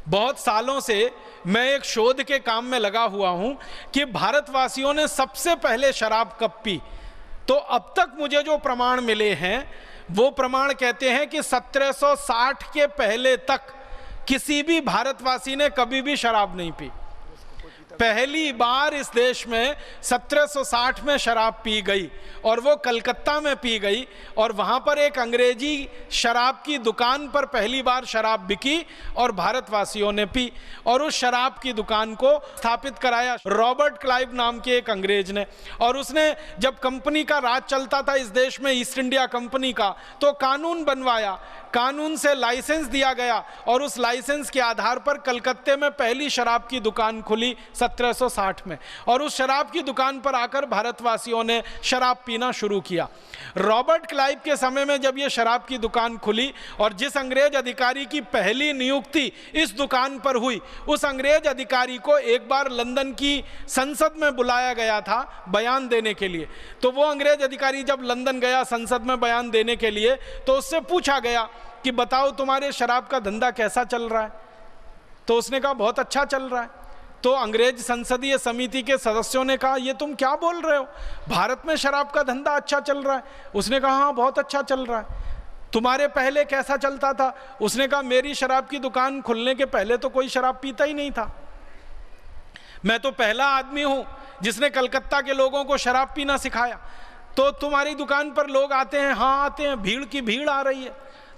बहुत सालों से मैं एक शोध के काम में लगा हुआ हूं कि भारतवासियों ने सबसे पहले शराब कब पी। तो अब तक मुझे जो प्रमाण मिले हैं वो प्रमाण कहते हैं कि 1760 के पहले तक किसी भी भारतवासी ने कभी भी शराब नहीं पी। पहली बार इस देश में 1760 में शराब पी गई और वो कलकत्ता में पी गई, और वहाँ पर एक अंग्रेजी शराब की दुकान पर पहली बार शराब बिकी और भारतवासियों ने पी, और उस शराब की दुकान को स्थापित कराया रॉबर्ट क्लाइव नाम के एक अंग्रेज ने। और उसने जब कंपनी का राज चलता था इस देश में, ईस्ट इंडिया कंपनी का, तो कानून बनवाया, कानून से लाइसेंस दिया गया और उस लाइसेंस के आधार पर कलकत्ते में पहली शराब की दुकान खुली 1760 में, और उस शराब की दुकान पर आकर भारतवासियों ने शराब पीना शुरू किया। रॉबर्ट क्लाइव के समय में जब यह शराब की दुकान खुली और जिस अंग्रेज अधिकारी की पहली नियुक्ति इस दुकान पर हुई, उस अंग्रेज अधिकारी को एक बार लंदन की संसद में बुलाया गया था बयान देने के लिए। तो वो अंग्रेज अधिकारी जब लंदन गया संसद में बयान देने के लिए, तो उससे पूछा गया कि बताओ तुम्हारे शराब का धंधा कैसा चल रहा है। तो उसने कहा बहुत अच्छा चल रहा है। तो अंग्रेज संसदीय समिति के सदस्यों ने कहा ये तुम क्या बोल रहे हो, भारत में शराब का धंधा अच्छा चल रहा है। उसने कहा हाँ बहुत अच्छा चल रहा है। तुम्हारे पहले कैसा चलता था? उसने कहा मेरी शराब की दुकान खुलने के पहले तो कोई शराब पीता ही नहीं था। मैं तो पहला आदमी हूं जिसने कलकत्ता के लोगों को शराब पीना सिखाया। तो तुम्हारी दुकान पर लोग आते हैं, हाँ आते हैं, भीड़ की भीड़ आ रही है।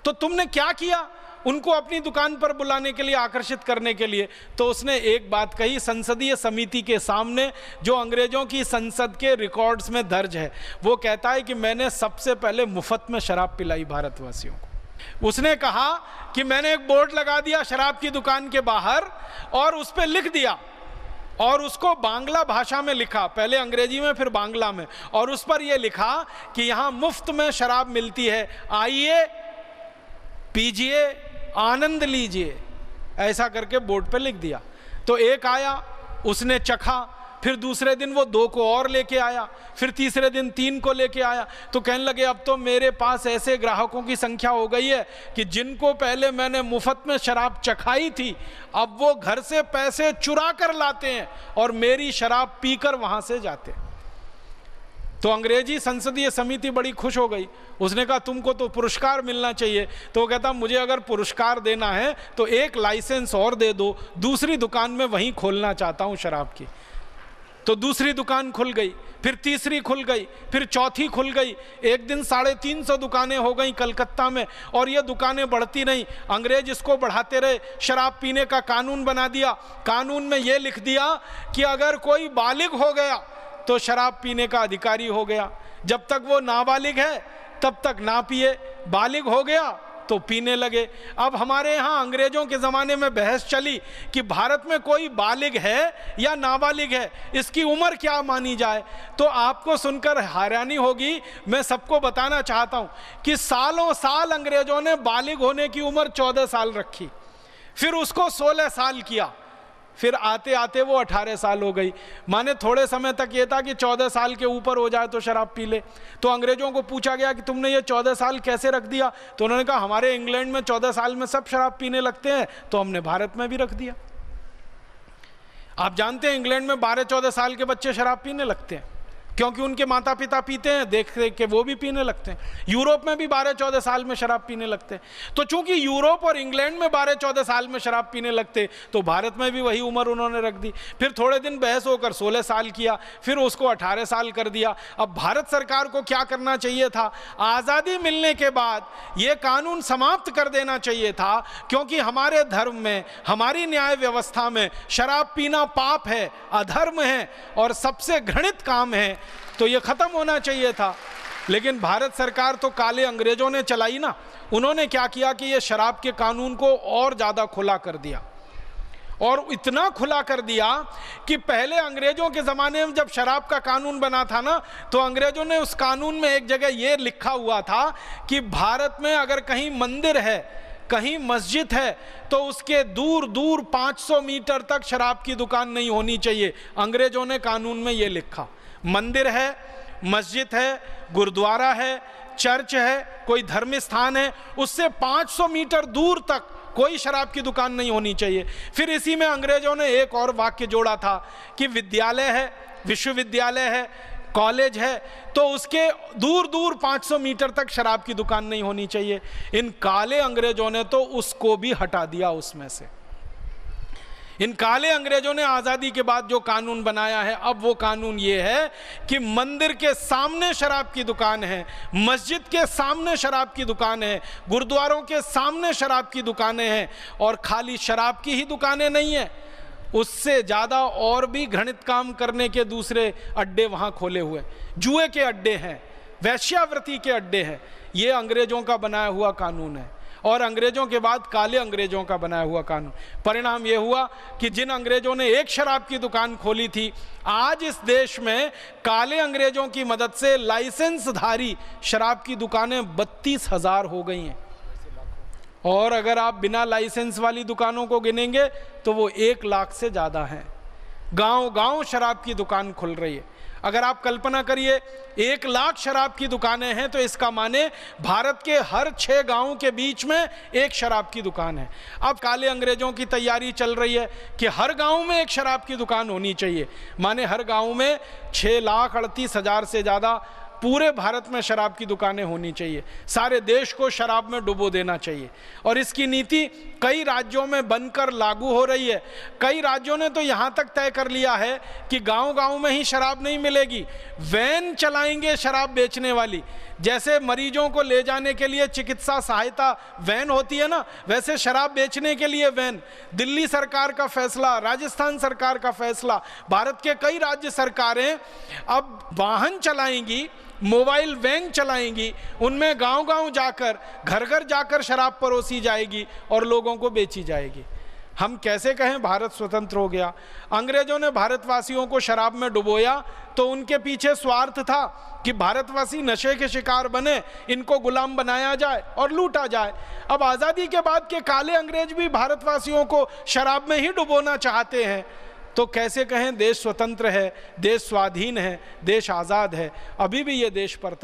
तो तुमने क्या किया उनको अपनी दुकान पर बुलाने के लिए, आकर्षित करने के लिए? तो उसने एक बात कही संसदीय समिति के सामने, जो अंग्रेजों की संसद के रिकॉर्ड्स में दर्ज है। वो कहता है कि मैंने सबसे पहले मुफ्त में शराब पिलाई भारतवासियों को। उसने कहा कि मैंने एक बोर्ड लगा दिया शराब की दुकान के बाहर और उस पर लिख दिया, और उसको बांग्ला भाषा में लिखा, पहले अंग्रेजी में फिर बांग्ला में, और उस पर यह लिखा कि यहाँ मुफ्त में शराब मिलती है, आइए पीजिए, आनंद लीजिए। ऐसा करके बोर्ड पे लिख दिया। तो एक आया, उसने चखा, फिर दूसरे दिन वो 2 को और लेके आया, फिर तीसरे दिन 3 को लेके आया। तो कहने लगे अब तो मेरे पास ऐसे ग्राहकों की संख्या हो गई है कि जिनको पहले मैंने मुफ्त में शराब चखाई थी, अब वो घर से पैसे चुरा कर लाते हैं और मेरी शराब पीकर वहां से जाते हैं। तो अंग्रेजी संसदीय समिति बड़ी खुश हो गई। उसने कहा तुमको तो पुरस्कार मिलना चाहिए। तो वो कहता मुझे अगर पुरस्कार देना है तो एक लाइसेंस और दे दो, दूसरी दुकान में वहीं खोलना चाहता हूं शराब की। तो दूसरी दुकान खुल गई, फिर तीसरी खुल गई, फिर चौथी खुल गई। एक दिन 350 दुकानें हो गई कलकत्ता में, और ये दुकानें बढ़ती नहीं। अंग्रेज इसको बढ़ाते रहे, शराब पीने का कानून बना दिया। कानून में ये लिख दिया कि अगर कोई बालिग हो गया तो शराब पीने का अधिकारी हो गया। जब तक वो नाबालिग है तब तक ना पिए, बालिग हो गया तो पीने लगे। अब हमारे यहाँ अंग्रेजों के ज़माने में बहस चली कि भारत में कोई बालिग है या नाबालिग है, इसकी उम्र क्या मानी जाए। तो आपको सुनकर हैरानी होगी, मैं सबको बताना चाहता हूँ कि सालों साल अंग्रेजों ने बालिग होने की उम्र 14 साल रखी, फिर उसको 16 साल किया, फिर आते आते वो 18 साल हो गई। माने थोड़े समय तक ये था कि 14 साल के ऊपर हो जाए तो शराब पी ले। तो अंग्रेजों को पूछा गया कि तुमने ये 14 साल कैसे रख दिया? तो उन्होंने कहा हमारे इंग्लैंड में 14 साल में सब शराब पीने लगते हैं, तो हमने भारत में भी रख दिया। आप जानते हैं इंग्लैंड में 12-14 साल के बच्चे शराब पीने लगते हैं, क्योंकि उनके माता पिता पीते हैं, देख देख के वो भी पीने लगते हैं। यूरोप में भी 12-14 साल में शराब पीने लगते हैं। तो चूंकि यूरोप और इंग्लैंड में 12-14 साल में शराब पीने लगते, तो भारत में भी वही उम्र उन्होंने रख दी। फिर थोड़े दिन बहस होकर 16 साल किया, फिर उसको 18 साल कर दिया। अब भारत सरकार को क्या करना चाहिए था? आज़ादी मिलने के बाद ये कानून समाप्त कर देना चाहिए था, क्योंकि हमारे धर्म में, हमारी न्याय व्यवस्था में शराब पीना पाप है, अधर्म है और सबसे घृणित काम है। तो ये खत्म होना चाहिए था। लेकिन भारत सरकार तो काले अंग्रेजों ने चलाई ना। उन्होंने क्या किया कि ये शराब के कानून को और ज़्यादा खुला कर दिया, और इतना खुला कर दिया कि पहले अंग्रेजों के ज़माने में जब शराब का कानून बना था ना, तो अंग्रेजों ने उस कानून में एक जगह ये लिखा हुआ था कि भारत में अगर कहीं मंदिर है, कहीं मस्जिद है, तो उसके दूर दूर 500 मीटर तक शराब की दुकान नहीं होनी चाहिए। अंग्रेजों ने कानून में ये लिखा। मंदिर है, मस्जिद है, गुरुद्वारा है, चर्च है, कोई धर्म स्थान है, उससे 500 मीटर दूर तक कोई शराब की दुकान नहीं होनी चाहिए। फिर इसी में अंग्रेजों ने एक और वाक्य जोड़ा था कि विद्यालय है, विश्वविद्यालय है, कॉलेज है, तो उसके दूर दूर 500 मीटर तक शराब की दुकान नहीं होनी चाहिए। इन काले अंग्रेजों ने तो उसको भी हटा दिया उसमें से। इन काले अंग्रेजों ने आज़ादी के बाद जो कानून बनाया है, अब वो कानून ये है कि मंदिर के सामने शराब की दुकान है, मस्जिद के सामने शराब की दुकान है, गुरुद्वारों के सामने शराब की दुकानें हैं, और खाली शराब की ही दुकानें नहीं है, उससे ज़्यादा और भी घृणित काम करने के दूसरे अड्डे वहाँ खोले हुए, जुए के अड्डे हैं, वैश्यावृत्ति के अड्डे हैं। ये अंग्रेजों का बनाया हुआ कानून है, और अंग्रेजों के बाद काले अंग्रेजों का बनाया हुआ कानून। परिणाम ये हुआ कि जिन अंग्रेजों ने एक शराब की दुकान खोली थी, आज इस देश में काले अंग्रेजों की मदद से लाइसेंसधारी शराब की दुकानें 32,000 हो गई हैं, और अगर आप बिना लाइसेंस वाली दुकानों को गिनेंगे तो वो 1 लाख से ज़्यादा हैं। गांव गांव शराब की दुकान खुल रही है। अगर आप कल्पना करिए 1 लाख शराब की दुकानें हैं, तो इसका माने भारत के हर 6 गांवों के बीच में एक शराब की दुकान है। अब काले अंग्रेजों की तैयारी चल रही है कि हर गांव में एक शराब की दुकान होनी चाहिए, माने हर गांव में 6,38,000 से ज़्यादा पूरे भारत में शराब की दुकानें होनी चाहिए, सारे देश को शराब में डुबो देना चाहिए। और इसकी नीति कई राज्यों में बनकर लागू हो रही है। कई राज्यों ने तो यहाँ तक तय कर लिया है कि गांव-गांव में ही शराब नहीं मिलेगी, वैन चलाएंगे शराब बेचने वाली। जैसे मरीजों को ले जाने के लिए चिकित्सा सहायता वैन होती है ना, वैसे शराब बेचने के लिए वैन। दिल्ली सरकार का फैसला, राजस्थान सरकार का फैसला, भारत के कई राज्य सरकारें अब वाहन चलाएंगी, मोबाइल वैन चलाएंगी, उनमें गांव-गांव जाकर, घर-घर जाकर शराब परोसी जाएगी और लोगों को बेची जाएगी। हम कैसे कहें भारत स्वतंत्र हो गया? अंग्रेजों ने भारतवासियों को शराब में डुबोया तो उनके पीछे स्वार्थ था कि भारतवासी नशे के शिकार बने, इनको गुलाम बनाया जाए और लूटा जाए। अब आज़ादी के बाद के काले अंग्रेज भी भारतवासियों को शराब में ही डुबोना चाहते हैं, तो कैसे कहें देश स्वतंत्र है, देश स्वाधीन है, देश आज़ाद है? अभी भी ये देश पर